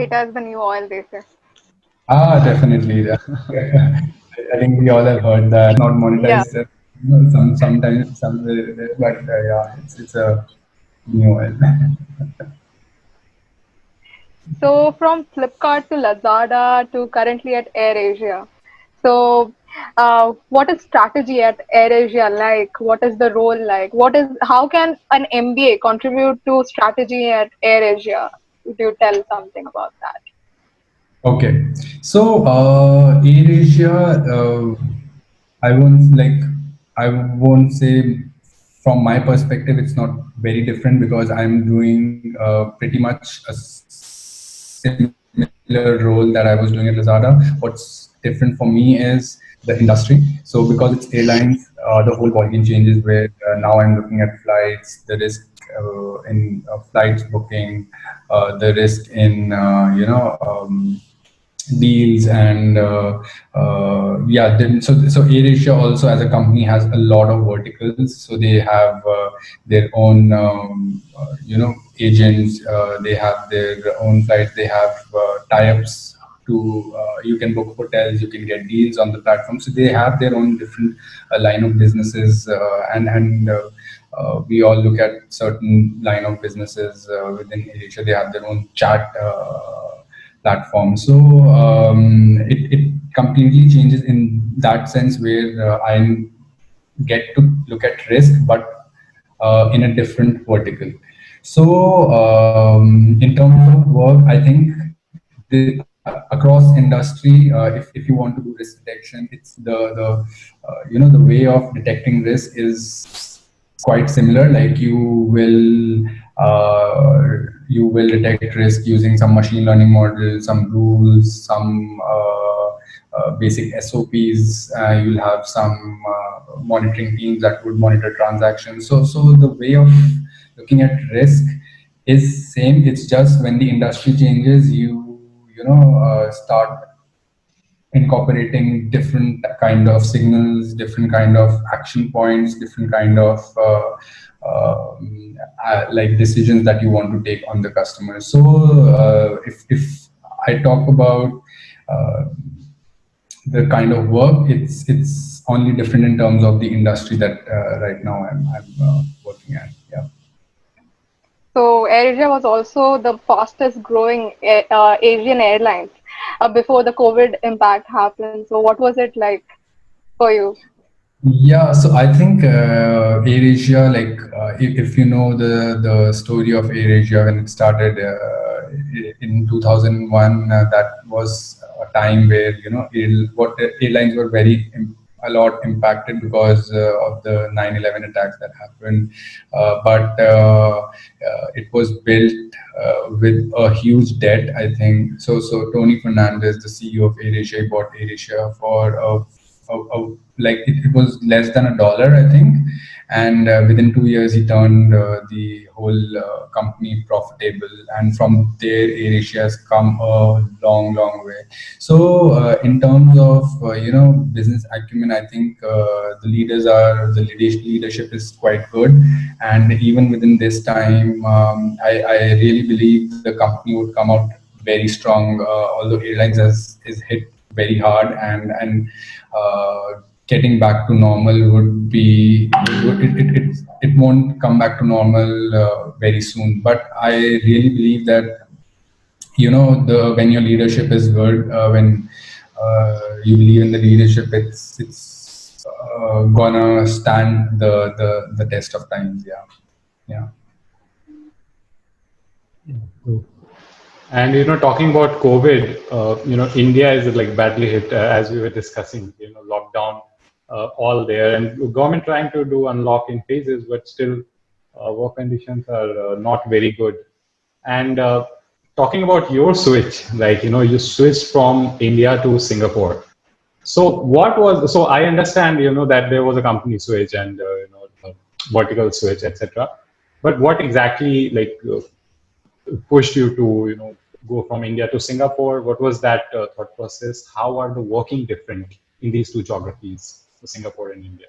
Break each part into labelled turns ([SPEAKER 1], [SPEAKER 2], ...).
[SPEAKER 1] Data is the new oil, they say.
[SPEAKER 2] Definitely. I think we all have heard that. Not
[SPEAKER 1] Yeah.
[SPEAKER 2] monetized. Sometimes but yeah, it's a new oil.
[SPEAKER 1] So from Flipkart to Lazada to currently at AirAsia. So what is strategy at AirAsia like? What is the role like? How can an MBA contribute to strategy at AirAsia? Could you tell something about that?
[SPEAKER 2] Okay, so AirAsia, I won't like I won't say from my perspective it's not very different because I'm doing pretty much a similar role that I was doing at Lazada. What's different for me is the industry. So because it's airlines, the whole ballgame changes where now I'm looking at flights, the risk in flights booking, the risk in deals and yeah, then so AirAsia also as a company has a lot of verticals. So they have their own agents, they have their own flights, they have tie-ups to you can book hotels, you can get deals on the platform. So they have their own different line of businesses, and we all look at certain line of businesses within AirAsia. They have their own chat platform. So it completely changes in that sense where I get to look at risk, but in a different vertical. So in terms of work, I think across industry, if you want to do risk detection, it's the way of detecting risk is quite similar. Like you will detect risk using some machine learning model, some rules, some basic SOPs. You'll have some monitoring teams that would monitor transactions. So the way of looking at risk is same. It's just when the industry changes, you start incorporating different kind of signals, different kind of action points, different kind of like decisions that you want to take on the customer. So if I talk about uh, the kind of work, it's only different in terms of the industry that right now I'm working at. Yeah.
[SPEAKER 1] So AirAsia was also the fastest growing Asian airlines before the COVID impact happened. So what was it like for you?
[SPEAKER 2] Yeah, so I think AirAsia, like if you know the story of AirAsia when it started in 2001, that was a time where what the airlines were a lot impacted because of the 9/11 attacks that happened, but it was built with a huge debt. I think so. Tony Fernandez, the CEO of AirAsia, bought AirAsia for like it was less than $1, I think, and within 2 years he turned the whole company profitable, and from there AirAsia has come a long way. So in terms of business acumen, I think the leadership is quite good, and even within this time, I really believe the company would come out very strong. Although airlines is hit very hard, and getting back to normal would be it won't come back to normal very soon. But I really believe that the when your leadership is good, when you believe in the leadership, it's gonna stand the test of times. Yeah, yeah.
[SPEAKER 3] True. And talking about COVID, India is like badly hit, as we were discussing. Lockdown, all there, and government trying to do unlock in phases, but still, work conditions are not very good. And talking about your switch, like you switched from India to Singapore. So so I understand that there was a company switch and a vertical switch, etc. But what exactly pushed you to go from India to Singapore? What was that thought process? How are the working different in these two geographies, so Singapore and India?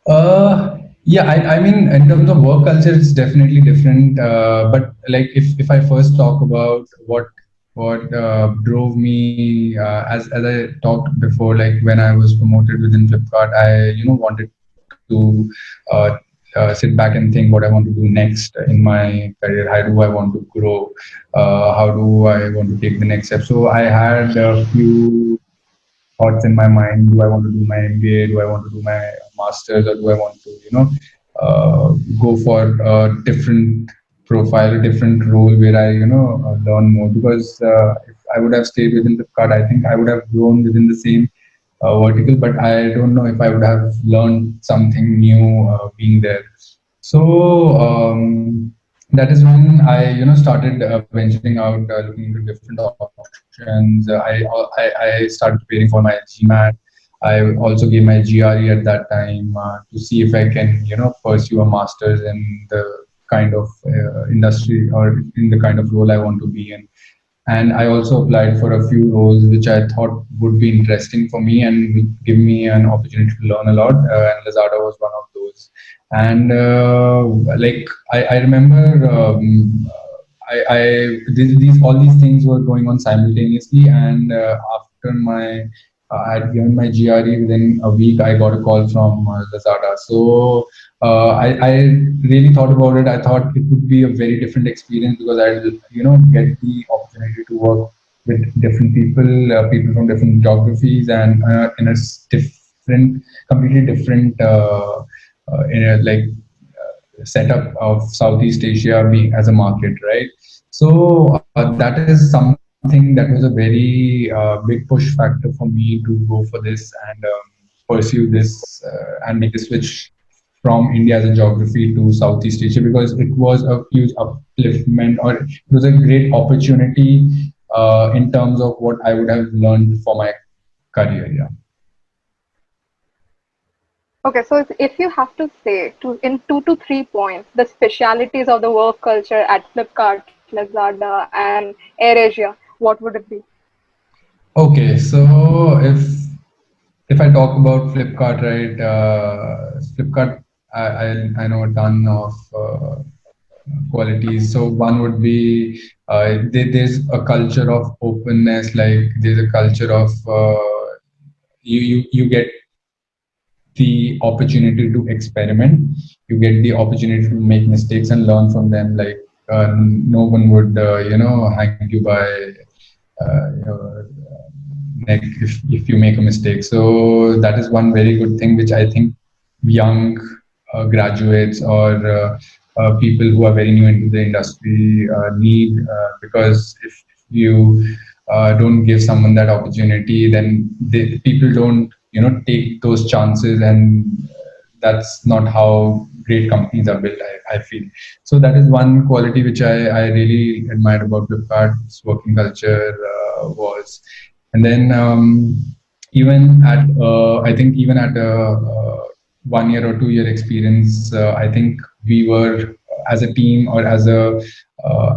[SPEAKER 2] Uh, Yeah, I mean, in terms of work culture, it's definitely different. But like, if I first talk about what drove me, as I talked before, like when I was promoted within Flipkart, I wanted to uh, sit back and think what I want to do next in my career. How do I want to grow? How do I want to take the next step? So I had a few thoughts in my mind. Do I want to do my MBA? Do I want to do my masters, or do I want to go for a different profile, a different role where I learn more? Because if I would have stayed within the card, I think I would have grown within the same vertical, but I don't know if I would have learned something new being there. So that is when I started venturing out, looking into different options. I started preparing for my GMAT. I also gave my GRE at that time to see if I can pursue a master's in the kind of industry or in the kind of role I want to be in. And I also applied for a few roles which I thought would be interesting for me and would give me an opportunity to learn a lot. And Lazada was one of those. And like I remember, these all these things were going on simultaneously. And after my I had given my GRE, within a week I got a call from Lazada. So I really thought about it. I thought it would be a very different experience because I'll get the opportunity to work with different people, people from different geographies, and in a different, completely different, in a, like setup of Southeast Asia being as a market, right? So that is something that was a very big push factor for me to go for this and pursue this and make the switch from India as a geography to Southeast Asia, because it was a huge upliftment, or it was a great opportunity in terms of what I would have learned for my career. Yeah.
[SPEAKER 1] Okay, so if you have to say in 2 to 3 points the specialities of the work culture at Flipkart, Lazada, and AirAsia, what would it be?
[SPEAKER 2] Okay, so if I talk about Flipkart, right? Flipkart, I know a ton of qualities. So one would be there's a culture of openness. Like there's a culture of you get the opportunity to experiment. You get the opportunity to make mistakes and learn from them. Like no one would hang you by your neck if you make a mistake. So that is one very good thing which I think young graduates or people who are very new into the industry need, because if you don't give someone that opportunity, then people don't take those chances, and that's not how great companies are built, I feel. So that is one quality which I really admired about Flipkart's working culture was. And then even at I think even at a 1 year or 2 year experience, I think we were as a team or as a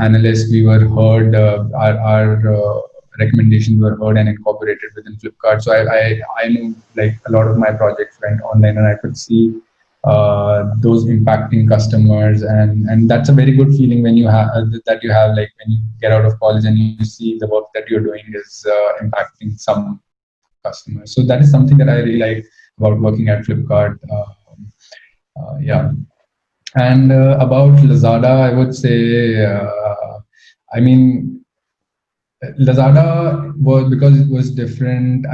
[SPEAKER 2] analyst, we were heard. Our recommendations were heard and incorporated within Flipkart. So I know like a lot of my projects went online, and I could see those impacting customers, and that's a very good feeling when you have that you have, like when you get out of college and you see the work that you're doing is impacting some customers. So that is something that I really like about working at Flipkart. Yeah. And about Lazada, I would say, I mean, Lazada was, because it was different.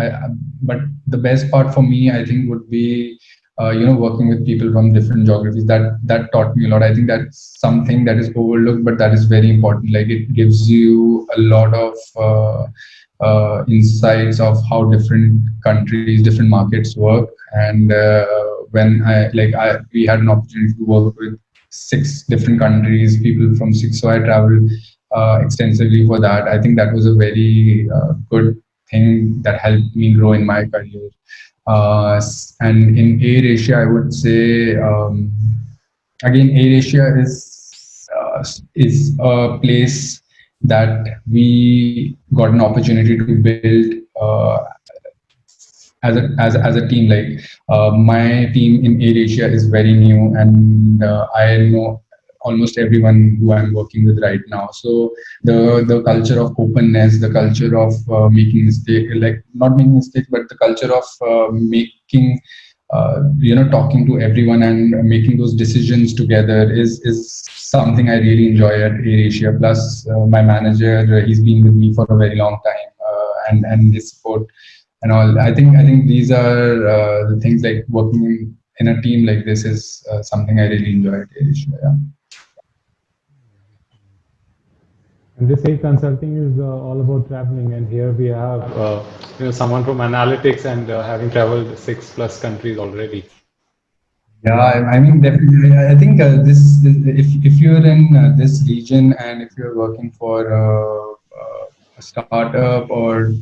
[SPEAKER 2] But the best part for me, I think, would be working with people from different geographies. That taught me a lot. I think that's something that is overlooked, but that is very important. Like it gives you a lot of insights of how different countries, different markets work. And when we had an opportunity to work with 6 different countries, people from six. So I traveled extensively for that. I think that was a very good thing that helped me grow in my career. And in AirAsia, I would say, again, AirAsia is a place that we got an opportunity to build as a team. Like my team in AirAsia is very new, and I know almost everyone who I'm working with right now. So the culture of openness, the culture of making mistake, like not making mistakes, but the culture of making talking to everyone and making those decisions together is something I really enjoy at AirAsia. Plus, my manager, he's been with me for a very long time, and his support and all. I think these are the things, like working in a team like this is something I really enjoy at AirAsia. Yeah.
[SPEAKER 3] And they say consulting is all about traveling, and here we have someone from analytics and having traveled 6+ countries already.
[SPEAKER 2] Yeah, I mean, definitely. I think if you're in this region and if you're working for a startup, or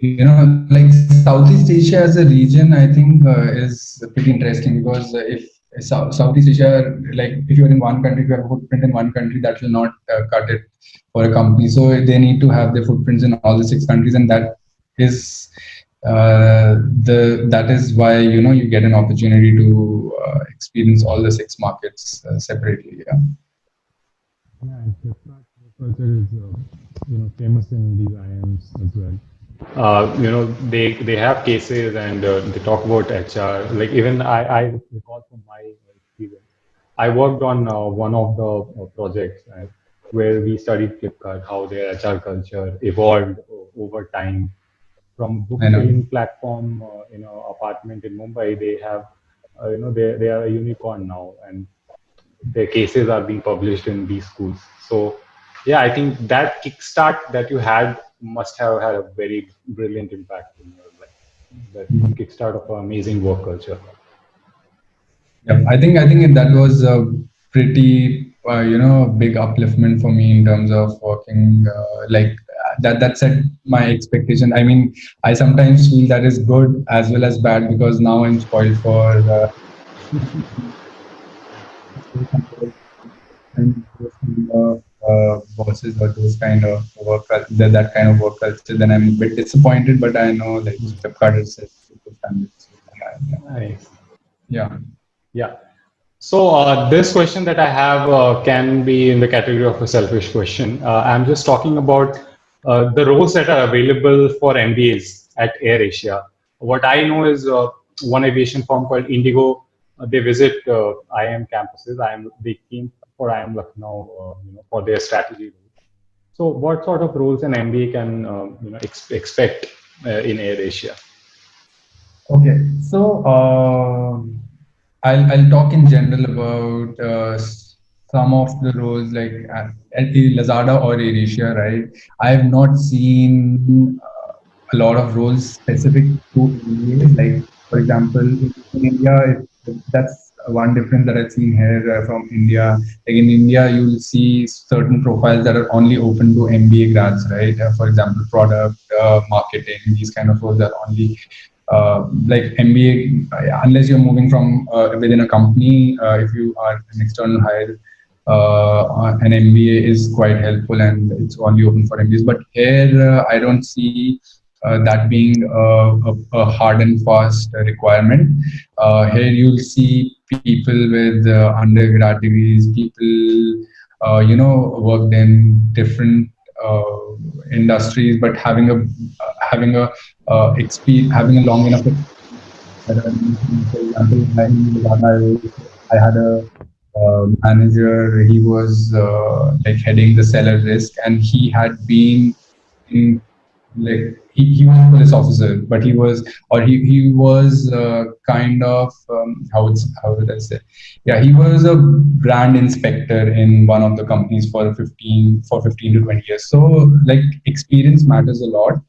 [SPEAKER 2] like Southeast Asia as a region, I think is pretty interesting, because if Southeast Asia, like if you're in one country, if you have a footprint in one country, that will not cut it for a company. So they need to have their footprints in all the 6 countries, and is that is why you get an opportunity to experience all the 6 markets separately. Yeah.
[SPEAKER 3] Yeah, and Flipkart culture is famous in these IMs as well. They have cases, and they talk about HR. Like even I recall from my experience, I worked on one of the projects where we studied Flipkart, how their HR culture evolved over time. From book
[SPEAKER 2] I know.
[SPEAKER 3] selling platform apartment in Mumbai, they have they are a unicorn now, and their cases are being published in these schools. So, yeah, I think that kickstart that you had must have had a very brilliant impact in your life. That kickstart of an amazing work culture.
[SPEAKER 2] Yeah, I think that was a pretty big upliftment for me in terms of working, like that set my expectation. I mean, I sometimes feel that is good as well as bad, because now I'm spoiled for those kind of bosses, or those kind of that kind of work culture. Then I'm a bit disappointed, but I know like Flipkart is set super standards. So, yeah,
[SPEAKER 3] Nice.
[SPEAKER 2] yeah.
[SPEAKER 3] Yeah. So this question that I have can be in the category of a selfish question. I'm just talking about the roles that are available for MBAs at AirAsia. What I know is one aviation firm called Indigo. They visit IIM campuses. They came for IIM Lucknow, for their strategy role. So, what sort of roles an MBA can expect in AirAsia?
[SPEAKER 2] Okay, so I'll talk in general about some of the roles, like at Lazada or AirAsia, right? I have not seen a lot of roles specific to India. Like for example, in India, that's one difference that I've seen here from India. Like in India, you'll see certain profiles that are only open to MBA grads, right? For example, product marketing, these kind of roles are only like MBA, unless you're moving from within a company. If you are an external hire, an MBA is quite helpful, and it's only open for MBAs. But here, I don't see that being a hard and fast requirement. Here, you'll see people with undergrad degrees, people worked in different industries, but having a having a long enough for example, in Lazada, I had a manager. He was like heading the seller risk, and he had been in, like he was a police officer, but he was kind of how would I say? Yeah, he was a brand inspector in one of the companies for 15 to 20 years. So like experience matters a lot,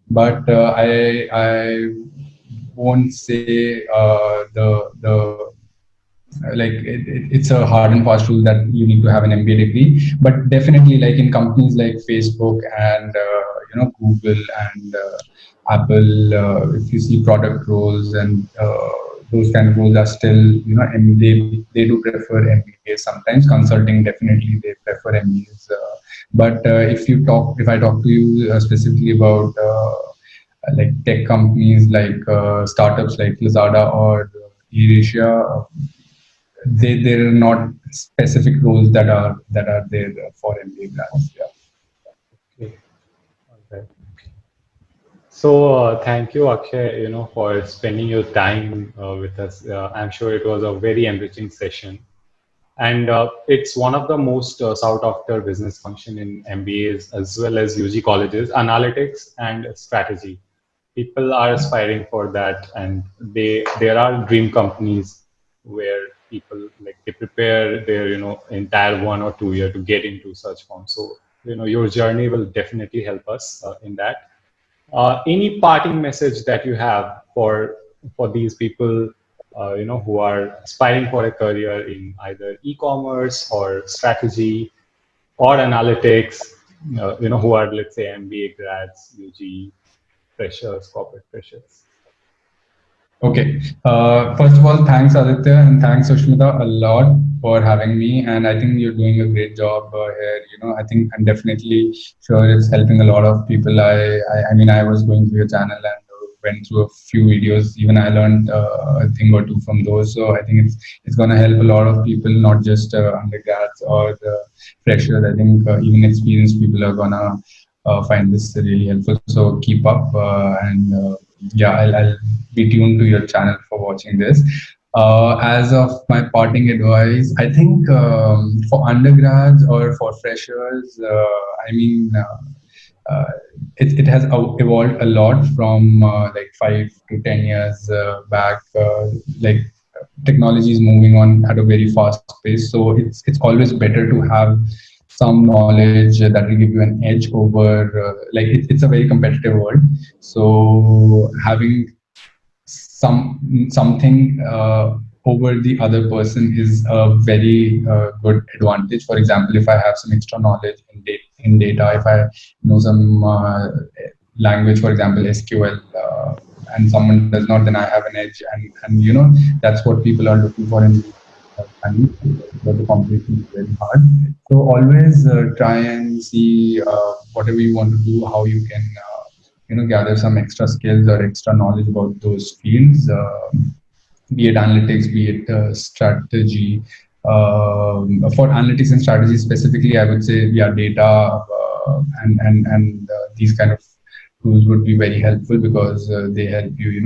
[SPEAKER 2] but I won't say it's a hard and fast rule that you need to have an MBA degree. But definitely, like in companies like Facebook and Google and Apple, if you see product roles and those kind of roles are still, they do prefer MBAs. Sometimes consulting, definitely they prefer MBAs. But if I talk to you specifically about like tech companies, like startups like Lazada or AirAsia, there are not specific roles that are there for MBA grads. Yeah.
[SPEAKER 3] Okay. All right. So thank you, Akshay, for spending your time with us. I'm sure it was a very enriching session. And it's one of the most sought after business function in MBAs as well as UG colleges, analytics and strategy. People are aspiring for that, and there are dream companies where people like they prepare their entire 1 or 2 year to get into such forms. So your journey will definitely help us in that. Any parting message that you have for these people, who are aspiring for a career in either e-commerce or strategy or analytics, who are, let's say, MBA grads, UG freshers, corporate freshers.
[SPEAKER 2] Okay. First of all, thanks Aditya and thanks Sushmita a lot for having me. And I think you're doing a great job here. I think I'm definitely sure it's helping a lot of people. I mean, I was going through your channel and went through a few videos. Even I learned a thing or two from those. So I think it's going to help a lot of people, not just undergrads or freshers. I think even experienced people are gonna find this really helpful. So keep up and. Yeah, I'll be tuned to your channel for watching this. As of my parting advice, I think for undergrads or for freshers, I mean, it has evolved a lot from like 5 to 10 years back. Like technology is moving on at a very fast pace, so it's always better to have some knowledge that will give you an edge over. It's a very competitive world, so having something over the other person is a very good advantage. For example, if I have some extra knowledge in data, if I know some language, for example SQL, and someone does not, then I have an edge. And that's what people are looking for in time, but the competition is very hard. So always try and see whatever you want to do, how you can gather some extra skills or extra knowledge about those fields, be it analytics, be it strategy. For analytics and strategy specifically, I would say, yeah, data and these kind of tools would be very helpful because they help you,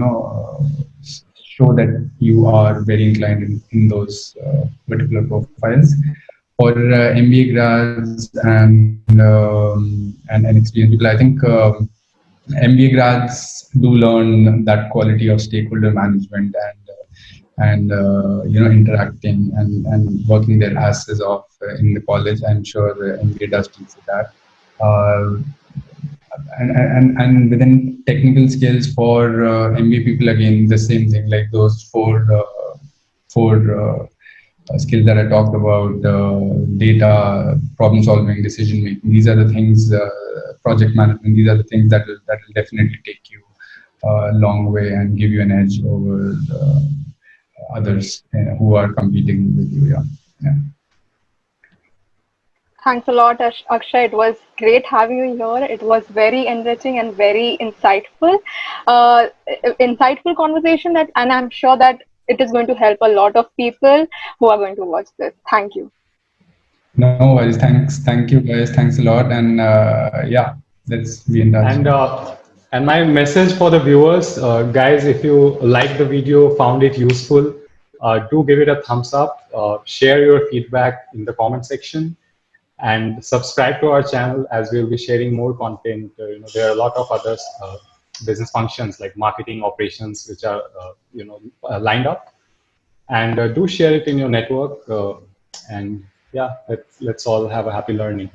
[SPEAKER 2] show that you are very inclined in those particular profiles. For MBA grads and experienced people, I think MBA grads do learn that quality of stakeholder management and interacting and working their asses off in the college. I'm sure MBA does teach you that. Uh, and within technical skills for MBA people, again the same thing, like those four skills that I talked about: data, problem solving, decision making. These are the things, project management. These are the things that will definitely take you a long way and give you an edge over others who are competing with you. Yeah, yeah.
[SPEAKER 1] Thanks a lot, Akshay. It was great having you here. It was very enriching and very insightful. Insightful conversation and I'm sure that it is going to help a lot of people who are going to watch this. Thank you.
[SPEAKER 2] No worries. Thank you guys. Thanks a lot. And yeah, let's be in touch.
[SPEAKER 3] And and my message for the viewers, guys, if you like the video, found it useful, do give it a thumbs up. Share your feedback in the comment section, and subscribe to our channel as we'll be sharing more content. There are a lot of other business functions like marketing, operations, which are lined up. And do share it in your network. And yeah, let's all have a happy learning.